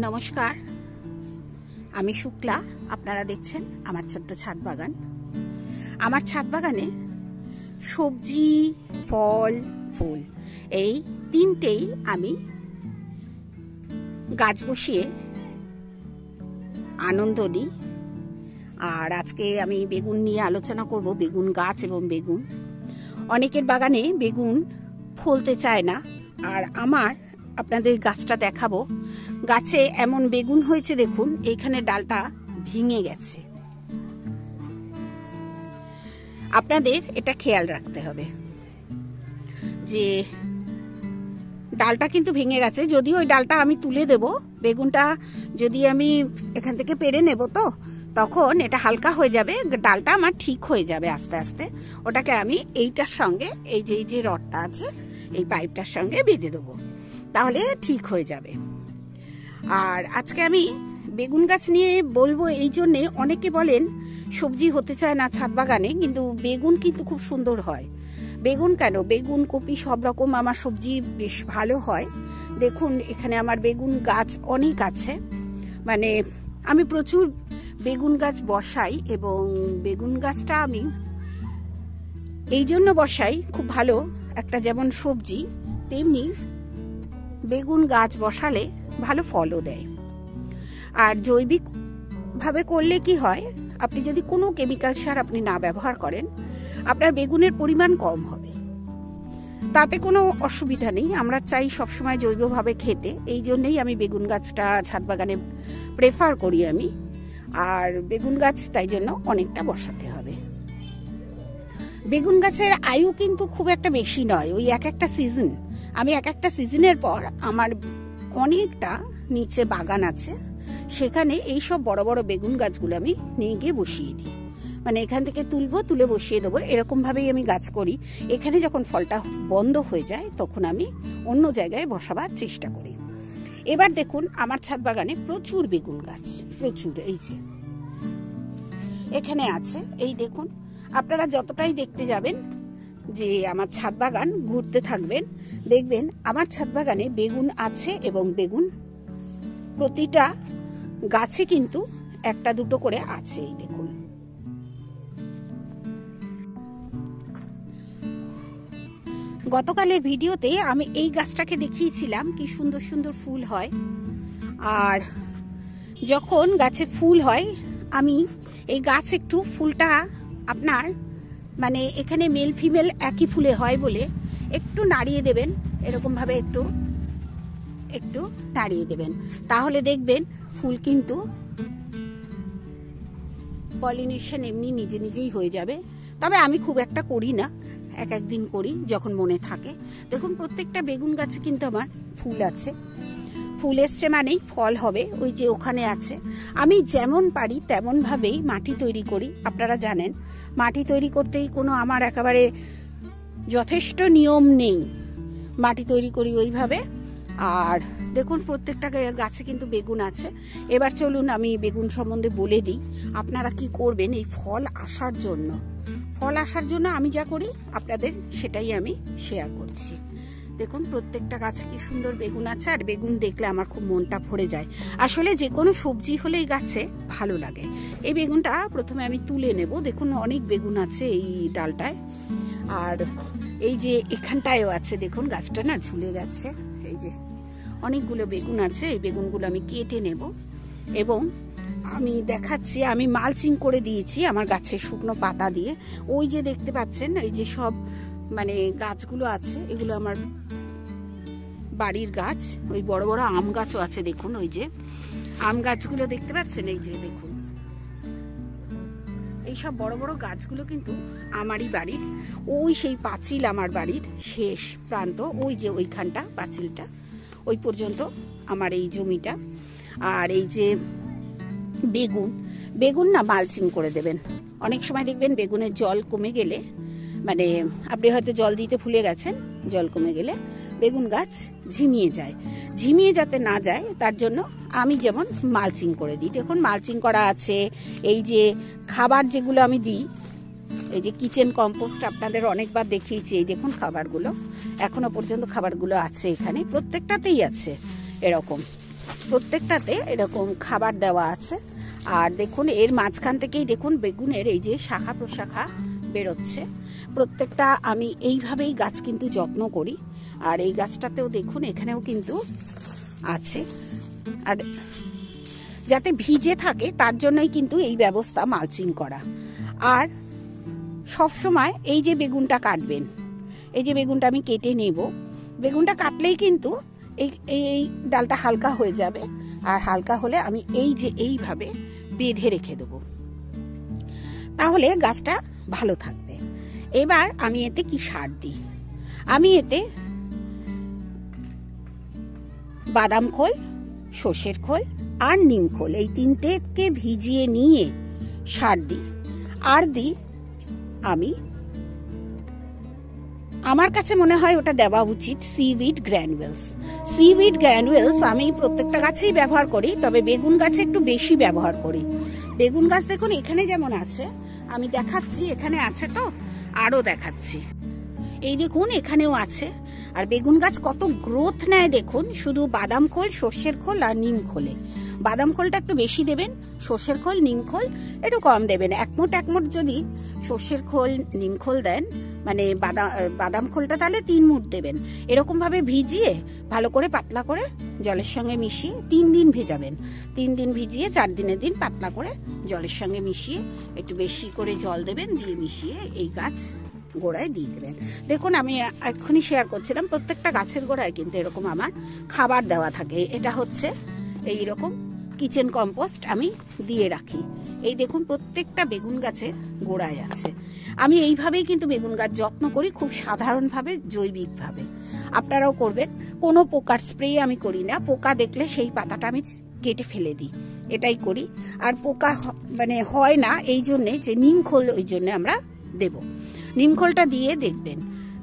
নমস্কার, আমি শুক্লা। আপনারা দেখছেন আমার ছোট্ট ছাদ বাগান। আমার ছাদ বাগানে সবজি, ফল, ফুল এই তিনটেই আমি গাছ বসিয়ে আনন্দ নিই। আর আজকে আমি বেগুন নিয়ে আলোচনা করব, বেগুন গাছ এবং বেগুন। অনেকের বাগানে বেগুন ফলতে চায় না, আর আমার আপনাদের গাছটা দেখাবো। গাছে এমন বেগুন হয়েছে, দেখুন এইখানে ডালটা ভেঙে গেছে। আপনাদের এটা খেয়াল রাখতে হবে যে ডালটা কিন্তু ভেঙে গেছে। যদিও ওই ডালটা আমি তুলে দেব, বেগুনটা যদি আমি এখান থেকে পেরে নেব তো তখন এটা হালকা হয়ে যাবে, ডালটা আমার ঠিক হয়ে যাবে আস্তে আস্তে। ওটাকে আমি এইটার সঙ্গে এই যে রডটা আছে এই পাইপটার সঙ্গে বেঁধে দেবো, তাহলে ঠিক হয়ে যাবে। আর আজকে আমি বেগুন গাছ নিয়ে বলবো এই জন্যে, অনেকে বলেন সবজি হতে চায় না ছাদ বাগানে, কিন্তু বেগুন কিন্তু খুব সুন্দর হয়। বেগুন কেন, বেগুন, কপি সব রকম আমার সবজি বেশ ভালো হয়। দেখুন এখানে আমার বেগুন গাছ অনেক আছে, মানে আমি প্রচুর বেগুন গাছ বসাই। এবং বেগুন গাছটা আমি এই জন্য বসাই, খুব ভালো একটা যেমন সবজি, তেমনি বেগুন গাছ বসালে ভালো ফলও দেয়। আর জৈবিক ভাবে করলে কি হয়, আপনি যদি কোনো কেমিক্যাল সার আপনি না ব্যবহার করেন, আপনার বেগুনের পরিমাণ কম হবে, তাতে কোনো অসুবিধা নেই। আমরা চাই সবসময় জৈবভাবে খেতে, এই জন্যেই আমি বেগুন গাছটা ছাদ বাগানে প্রেফার করি আমি। আর বেগুন গাছ তাই জন্য অনেকটা বসাতে হবে। বেগুন গাছের আয়ু কিন্তু খুব একটা বেশি নয়, ওই এক একটা সিজন। আমি এক একটা সিজনের পর আমার অনেকটা নিচে বাগান আছে, সেখানে এই সব বড় বড় বেগুন গাছগুলো আমি নিয়ে গিয়ে বসিয়ে দিই। মানে এখান থেকে তুলে বসিয়ে দেবো, এরকম ভাবেই আমি গাছ করি। এখানে যখন ফলটা বন্ধ হয়ে যায় তখন আমি অন্য জায়গায় বসাবার চেষ্টা করি। এবার দেখুন আমার ছাদ বাগানে প্রচুর বেগুন গাছ, প্রচুর। এই যে এখানে আছে, এই দেখুন। আপনারা যতটাই দেখতে যাবেন যে আমার ছাদ বাগান ঘুরতে থাকবেন, দেখবেন আমার ছাদ বাগানে বেগুন আছে। এবং বেগুন প্রতিটা গাছে কিন্তু একটা দুটো করে আছে। এই দেখুন, গতকালের ভিডিওতে আমি এই গাছটাকে দেখিয়েছিলাম কি সুন্দর সুন্দর ফুল হয়। আর যখন গাছে ফুল হয়, আমি এই গাছ একটু ফুলটা আপনার মানে এখানে মেল ফিমেল একই ফুলে হয় বলে একটু নাড়িয়ে দেবেন, এরকম ভাবে একটু একটু নাড়িয়ে দেবেন, তাহলে দেখবেন ফুল কিন্তু পলিনেশন এমনি নিজে নিজেই হয়ে যাবে। তবে আমি খুব একটা করি না, এক একদিন করি যখন মনে থাকে। দেখুন প্রত্যেকটা বেগুন গাছে কিন্তু আমার ফুল আছে। ফুল এসছে মানেই ফল হবে। ওই যে ওখানে আছে। আমি যেমন পারি তেমন ভাবেই মাটি তৈরি করি। আপনারা জানেন মাটি তৈরি করতেই কোনো আমার একেবারে যথেষ্ট নিয়ম নেই, মাটি তৈরি করি ওইভাবে। আর দেখুন প্রত্যেকটা গাছে কিন্তু বেগুন আছে। এবার চলুন আমি বেগুন সম্বন্ধে বলে দিই, আপনারা কি করবেন এই ফল আসার জন্য। ফল আসার জন্য আমি যা করি আপনাদের সেটাই আমি শেয়ার করছি। দেখুন প্রত্যেকটা গাছে কি সুন্দর বেগুন আছে, আর বেগুন দেখলে আমার খুব মনটা ভরে যায়। আসলে যে কোনো সবজি হলে এই গাছে ভালো লাগে। এই বেগুনটা প্রথমে আমি তুলে নেব। দেখুন অনেক বেগুন আছে এই ডালটায়, আর এই যে এখানটায়ও আছে। দেখুন গাছটা না ঝুলে গেছে, এই যে অনেকগুলো বেগুন আছে। এই বেগুনগুলো আমি কেটে নেব এবং আমি দেখাচ্ছি, আমি মালচিং করে দিয়েছি আমার গাছের শুকনো পাতা দিয়ে। ওই যে দেখতে পাচ্ছেন এই যে সব মানে গাছগুলো আছে, এগুলো আমার বাড়ির গাছ। ওই বড় বড় আম গাছও আছে, দেখুন ওই যে আম গাছগুলো দেখতে পাচ্ছেন। এই যে দেখুন এই সব বড় বড় গাছগুলো কিন্তু আমারই বাড়ির। ওই সেই পাঁচিল আমার বাড়ির শেষ প্রান্ত, ওই যে ওইখানটা পাঁচিলটা, ওই পর্যন্ত আমার এই জমিটা। আর এই যে বেগুন না মালচিং করে দেবেন। অনেক সময় দেখবেন বেগুনের জল কমে গেলে, মানে আপনি হয়তো জল দিতে ভুলে গেছেন, জল কমে গেলে বেগুন গাছ ঝিমিয়ে যায়। ঝিমিয়ে যাতে না যায় তার জন্য আমি যেমন মালচিং করে দিই। দেখুন মালচিং করা আছে। এই যে খাবার যেগুলো আমি দিই, এই যে কিচেন কম্পোস্ট আপনাদের অনেকবার দেখিয়েছি। এই দেখুন খাবারগুলো, এখনো পর্যন্ত খাবারগুলো আছে এখানে, প্রত্যেকটাতেই আছে এরকম। প্রত্যেকটাতে এরকম খাবার দেওয়া আছে। আর দেখুন এর মাঝখান থেকেই দেখুন বেগুনের এই যে শাখা প্রশাখা বেরোচ্ছে। প্রত্যেকটা আমি এইভাবেই গাছ কিন্তু যত্ন করি। আর এই গাছটাতেও দেখুন এখানেও কিন্তু আছে, আর যাতে ভিজে থাকে তার জন্যই কিন্তু এই ব্যবস্থা মালচিং করা। আর সব সময় এই যে বেগুনটা কাটবেন, এই যে বেগুনটা আমি কেটে নেব, বেগুনটা কাটলেই কিন্তু এই ডালটা হালকা হয়ে যাবে। আর হালকা হলে আমি এই যে এইভাবে বেঁধে রেখে দেবো, তাহলে গাছটা ভালো থাকবে। এবার আমি এতে কি সার দিই, আমি এতে বাদাম খোল, সর্ষের খোল আর নিম খোল এই তিনটেকে ভিজিয়ে নিয়ে সার দিই। আর দিই আমি, আমার কাছে মনে হয় ওটা দেওয়া উচিত সিউইড গ্র্যানুয়েলস। সিউইড গ্র্যানুয়েলস আমি প্রত্যেকটা গাছেই ব্যবহার করি, তবে বেগুন গাছে একটু বেশি ব্যবহার করি। বেগুন গাছ দেখুন এখানে যেমন আছে, আমি দেখাচ্ছি, এখানে আছে তো আরো দেখাচ্ছি, এই দেখুন এখানেও আছে। আর বেগুন গাছ কত গ্রোথ নেয় দেখুন, শুধু বাদাম খোল, সর্ষের খোল আর নিম খোলে। বাদাম খোলটা একটু বেশি দেবেন, সর্ষের খোল নিম খোল একটু কম দেবেন। এক মুঠ যদি সর্ষের খোল নিম খোল দেন, মানে বাদাম খোলটা তাহলে 3 মুঠ দেবেন। এরকম ভাবে ভিজিয়ে ভালো করে পাতলা করে জলের সঙ্গে মিশিয়ে 3 দিন ভেজাবেন। 3 দিন ভিজিয়ে 4 দিনের দিন পাতলা করে জলের সঙ্গে মিশিয়ে একটু বেশি করে জল দেবেন, দিয়ে মিশিয়ে এই গাছ গোড়ায় দিয়ে দেবেন। দেখুন আমি এক্ষুনি শেয়ার করছিলাম, প্রত্যেকটা গাছের গোড়ায় কিন্তু এরকম আমার খাবার দেওয়া থাকে। এটা হচ্ছে এইরকম কিচেন কম্পোস্ট আমি দিয়ে রাখি। এই দেখুন প্রত্যেকটা বেগুন গাছের গোড়ায় আছে। আমি এইভাবেই কিন্তু বেগুন গাছ যত্ন করি, খুব সাধারণভাবে, জৈবিকভাবে। আপনারাও করবেন। কোনো পোকার স্প্রে আমি করি না, পোকা দেখলে সেই পাতাটা আমি কেটে ফেলে দিই, এটাই করি। আর পোকা মানে হয় না এই জন্যে যে নিম খোল ওই জন্য আমরা দেব। নিম খোলটা দিয়ে দেখবেন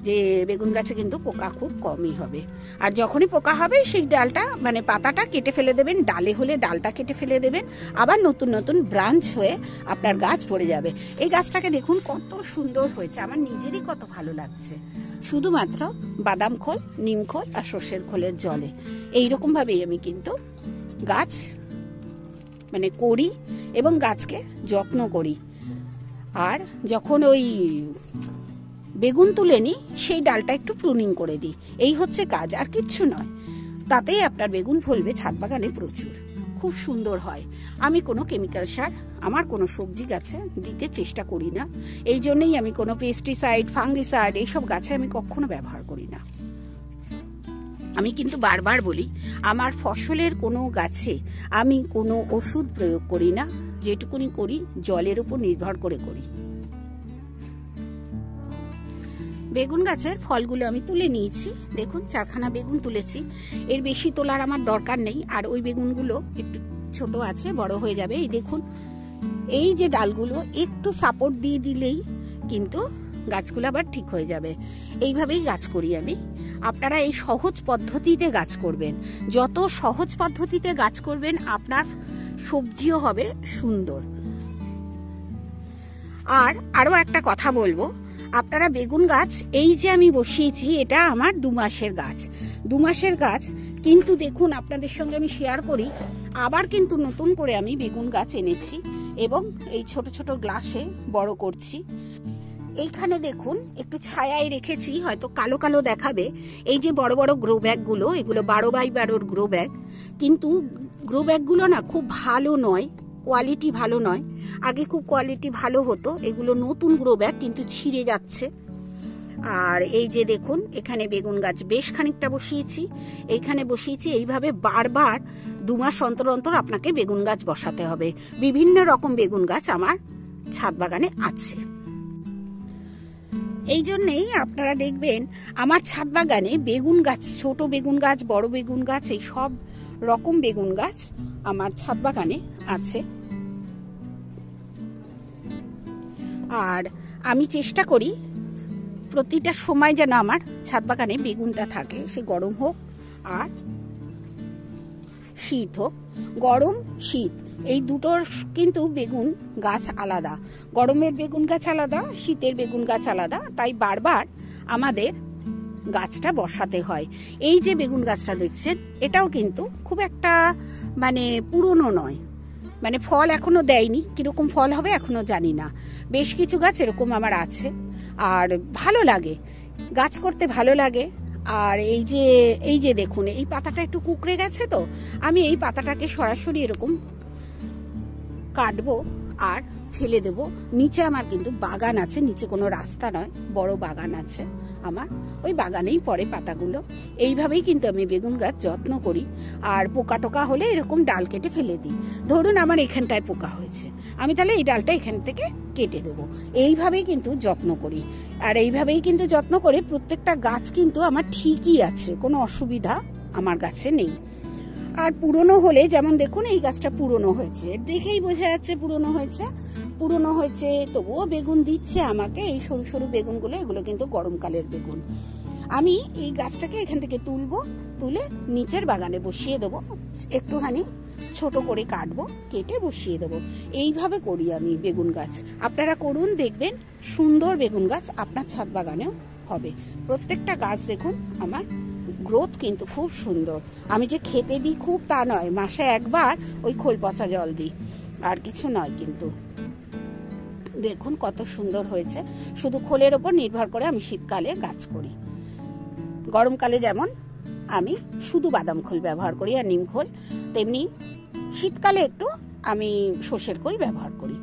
যে বেগুন গাছে কিন্তু পোকা খুব কমই হবে। আর যখনই পোকা হবে সেই ডালটা মানে পাতাটা কেটে ফেলে দেবেন, ডালে হলে ডালটা কেটে ফেলে দেবেন, আবার নতুন নতুন ব্রাঞ্চ হয়ে আপনার গাছ পড়ে যাবে। এই গাছটাকে দেখুন কত সুন্দর হয়েছে, আমার নিজেরই কত ভালো লাগছে, শুধুমাত্র বাদাম খোল, নিম খোল আর সর্ষের খোলের জলে। এইরকম ভাবেই আমি কিন্তু গাছ মানে করি এবং গাছকে যত্ন করি। আর যখন ওই বেগুন তুলে নিই সেই ডালটা একটু প্রুনিং করে দিই, এই হচ্ছে কাজ, আর কিচ্ছু নয়। তাতেই আপনার বেগুন ফলবে ছাদ বাগানে প্রচুর, খুব সুন্দর হয়। আমি কোনো কেমিক্যাল সার আমার কোনো সবজি গাছে দিতে চেষ্টা করি না, এই জন্যই আমি কোনো পেস্টিসাইড, ফাঙ্গিসাইড এইসব গাছে আমি কখনো ব্যবহার করি না। আমি কিন্তু বারবার বলি, আমার ফসলের কোনো গাছে আমি কোনো ওষুধ প্রয়োগ করি না, যেটুকুনি করি জলের উপর নির্ভর করে করি। বেগুন গাছের ফলগুলো আমি তুলে নিয়েছি, দেখুন 4খানা বেগুন তুলেছি, এর বেশি তোলার আমার দরকার নেই। আর ওই বেগুনগুলো একটু ছোট আছে, বড় হয়ে যাবে। এই দেখুন এই যে ডালগুলো একটু সাপোর্ট দিয়ে দিলেই কিন্তু গাছগুলো আবার ঠিক হয়ে যাবে। এইভাবেই গাছ করি আমি। আপনারা এই সহজ পদ্ধতিতে গাছ করবেন, যত সহজ পদ্ধতিতে গাছ করবেন আপনার সবজিও হবে সুন্দর। আর আরো একটা কথা বলবো, আপনারা বেগুন গাছ এই যে আমি বসিয়েছি এটা আমার 2 মাসের গাছ, 2 মাসের গাছ। কিন্তু দেখুন আপনাদের সঙ্গে আমি শেয়ার করি, আবার কিন্তু নতুন করে আমি বেগুন গাছ এনেছি এবং এই ছোট ছোট গ্লাসে বড় করছি। এইখানে দেখুন একটু ছায়ায় রেখেছি, হয়তো কালো কালো দেখাবে। এই যে বড় বড় গ্রো ব্যাগগুলো, এগুলো 12x12 গ্রো ব্যাগ, কিন্তু গ্রো ব্যাগগুলো না খুব ভালো নয়, কোয়ালিটি ভালো নয়। আগে খুব কোয়ালিটি ভালো হতো, এগুলো নতুন গ্রো ব্যাগ কিন্তু ছিঁড়ে যাচ্ছে। আর এই যে দেখুন এখানে বেগুন গাছ বেশ খানিকটা বসিয়েছি, এইখানে বসিয়েছি। এইভাবে বারবার 2 মাস অন্তর অন্তর আপনাকে বেগুন গাছ বসাতে হবে। বিভিন্ন রকম বেগুন গাছ আমার ছাদ বাগানে আছে। এই জন্যেই আপনারা দেখবেন আমার ছাদ বাগানে বেগুন গাছ, ছোট বেগুন গাছ, বড় বেগুন গাছ, এই সব রকম বেগুন গাছ আমার ছাদ বাগানে আছে। আর আমি চেষ্টা করি প্রতিটা সময় যেন আমার ছাদ বাগানে বেগুনটা থাকে, সে গরম হোক আর শীত হোক। গরম শীত এই দুটোর কিন্তু বেগুন গাছ আলাদা, গরমের বেগুন গাছ আলাদা, শীতের বেগুন গাছ আলাদা। তাই বারবার আমাদের গাছটা বসাতে হয়। এই যে বেগুন গাছটা দেখছেন, এটাও কিন্তু খুব একটা মানে পুরনো নয়, মানে ফল এখনো দেয়নি, কিরকম ফল হবে এখনো জানি না। বেশ কিছু গাছ এরকম আমার আছে, আর ভালো লাগে, গাছ করতে ভালো লাগে। আর এই যে দেখুন, এই পাতাটা একটু কুকড়ে গেছে, তো আমি এই পাতাটাকে সরাসরি এরকম কাটবো আর ফেলে দেব। নিচে আমার কিন্তু বাগান আছে, নিচে কোনো রাস্তা নয়, বড় বাগান আছে আমার, ওই বাগানেই পড়ে পাতাগুলো। এইভাবেই কিন্তু আমি বেগুন গাছ যত্ন করি। আর পোকা টোকা হলে এরকম ডাল কেটে ফেলে দিই। ধরুন আমার এখানটায় পোকা হয়েছে, আমি তাহলে এই ডালটা এখান থেকে কেটে দেবো। এইভাবেই কিন্তু যত্ন করি, আর এইভাবেই কিন্তু যত্ন করে প্রত্যেকটা গাছ কিন্তু আমার ঠিকই আছে, কোনো অসুবিধা আমার গাছে নেই। আর পুরনো হলে, যেমন দেখুন এই গাছটা পুরনো হয়েছে, দেখেই বোঝা যাচ্ছে পুরনো হয়েছে, তবুও বেগুন দিচ্ছে আমাকে। এই সরু সরু বেগুনগুলো, এগুলো কিন্তু গরমকালের বেগুন। আমি এই গাছটাকে এখান থেকে তুলে নিচের বাগানে বসিয়ে দেবো, একটুখানি ছোট করে কাটবো, কেটে বসিয়ে দেবো। এইভাবে করি আমি বেগুন গাছ। আপনারা করুন, দেখবেন সুন্দর বেগুন গাছ আপনার ছাদ বাগানেও হবে। প্রত্যেকটা গাছ দেখুন আমার গ্রোথ কিন্তু খুব সুন্দর। আমি যে খেতে দিই খুব তা নয়, মাসে একবার ওই খোল পচা জল দিই, আর কিছু নয়। কিন্তু দেখুন কত সুন্দর হয়েছে। শুধু খোলের ওপর নির্ভর করে আমি শীতকালে গাছ করি। গরমকালে যেমন আমি শুধু বাদাম খোল ব্যবহার করি আর নিম খোল, তেমনি শীতকালে একটু আমি সর্ষের খোল ব্যবহার করি।